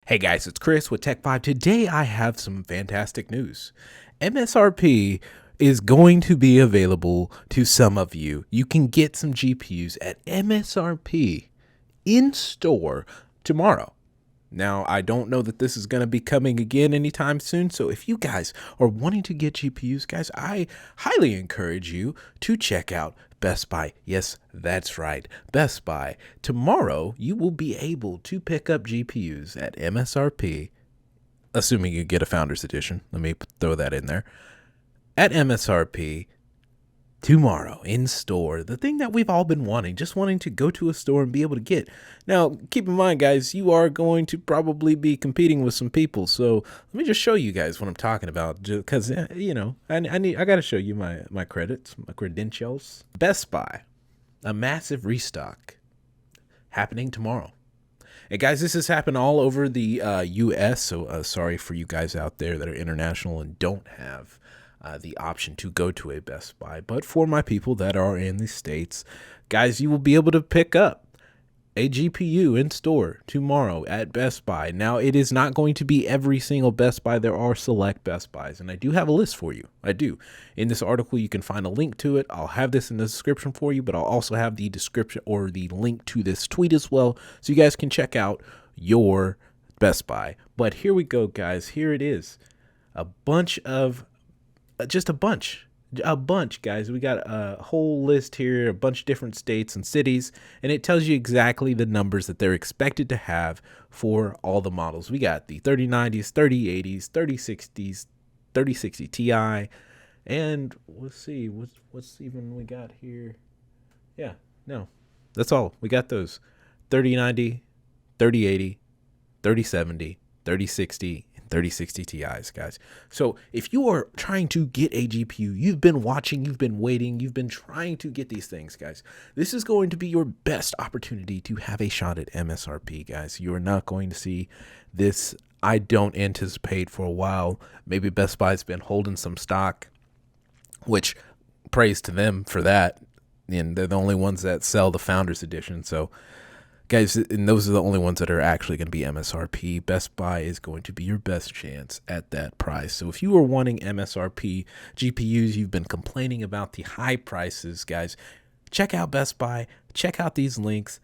Hey guys, it's Chris with Tech5. Today I have some fantastic news. MSRP is going to be available to some of you. You can get some GPUs at MSRP in store tomorrow. Now, I don't know that this is going to be coming again anytime soon, so if you guys are wanting to get GPUs, guys, I highly encourage you to check out Best Buy. Yes, that's right, Best Buy. Tomorrow, you will be able to pick up GPUs at MSRP, assuming you get a Founders Edition. Let me throw that in there. At MSRP tomorrow in store, the thing that we've all been wanting, just wanting to go to a store and be able to get. Now, keep in mind, guys, you are going to probably be competing with some people. So let me just show you guys what I'm talking about, because you know, I got to show you my credits, my credentials. Best Buy, a massive restock happening tomorrow. And guys, this has happened all over the U.S. So sorry for you guys out there that are international and don't have the option to go to a Best Buy. But for my people that are in the States, guys, you will be able to pick up a GPU in store tomorrow at Best Buy. Now, it is not going to be every single Best Buy. There are select Best Buys, and I do have a list for you. I do. In this article, you can find a link to it. I'll have this in the description for you, but I'll also have the description or the link to this tweet as well, so you guys can check out your Best Buy. But here we go, guys. Here it is. Just a bunch, guys. We got a whole list here, a bunch of different states and cities, and it tells you exactly the numbers that they're expected to have for all the models. We got the 3090s, 3080s, 3060s, 3060 Ti, and let's see, what's even we got here. Yeah, no, that's all. We got those 3090, 3080, 3070, 3060, 3060 Ti's, guys. So if you are trying to get a GPU, you've been watching, you've been waiting, you've been trying to get these things, guys, this is going to be your best opportunity to have a shot at MSRP, guys. You are not going to see this, I don't anticipate, for a while. Maybe Best Buy's been holding some stock, which praise to them for that. And they're the only ones that sell the Founders Edition. So guys, and those are the only ones that are actually going to be MSRP. Best Buy is going to be your best chance at that price. So if you are wanting MSRP GPUs, you've been complaining about the high prices, guys, check out Best Buy. Check out these links.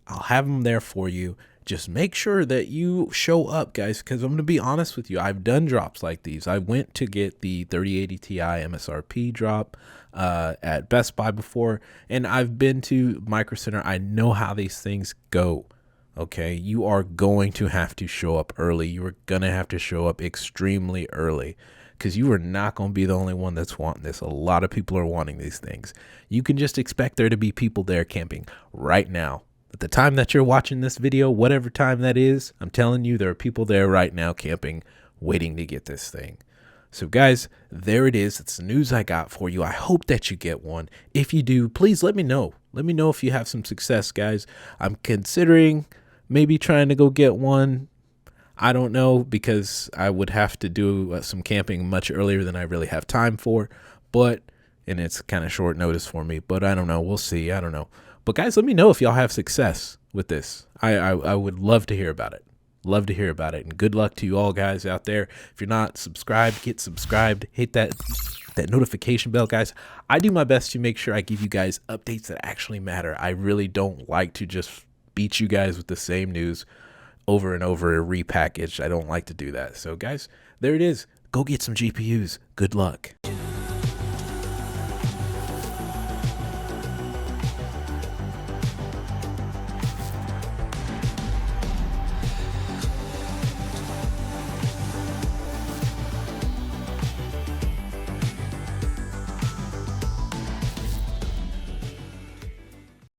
I'll have them there for you. Just make sure that you show up, guys, because I'm going to be honest with you. I've done drops like these. I went to get the 3080 Ti MSRP drop at Best Buy before, and I've been to Micro Center. I know how these things go. Okay, you are going to have to show up early. You are going to have to show up extremely early, because you are not going to be the only one that's wanting this. A lot of people are wanting these things. You can just expect there to be people there camping right now. At the time that you're watching this video, whatever time that is, I'm telling you, there are people there right now camping, waiting to get this thing. So guys, there it is. It's the news I got for you. I hope that you get one. If you do, please let me know. Let me know if you have some success, guys. I'm considering maybe trying to go get one. I don't know, because I would have to do some camping much earlier than I really have time for, and it's kind of short notice for me, but I don't know. We'll see. I don't know. But guys, let me know if y'all have success with this. I would love to hear about it. Love to hear about it. And good luck to you all, guys, out there. If you're not subscribed, get subscribed. Hit that notification bell, guys. I do my best to make sure I give you guys updates that actually matter. I really don't like to just beat you guys with the same news over and over, repackaged. I don't like to do that. So guys, there it is. Go get some GPUs. Good luck.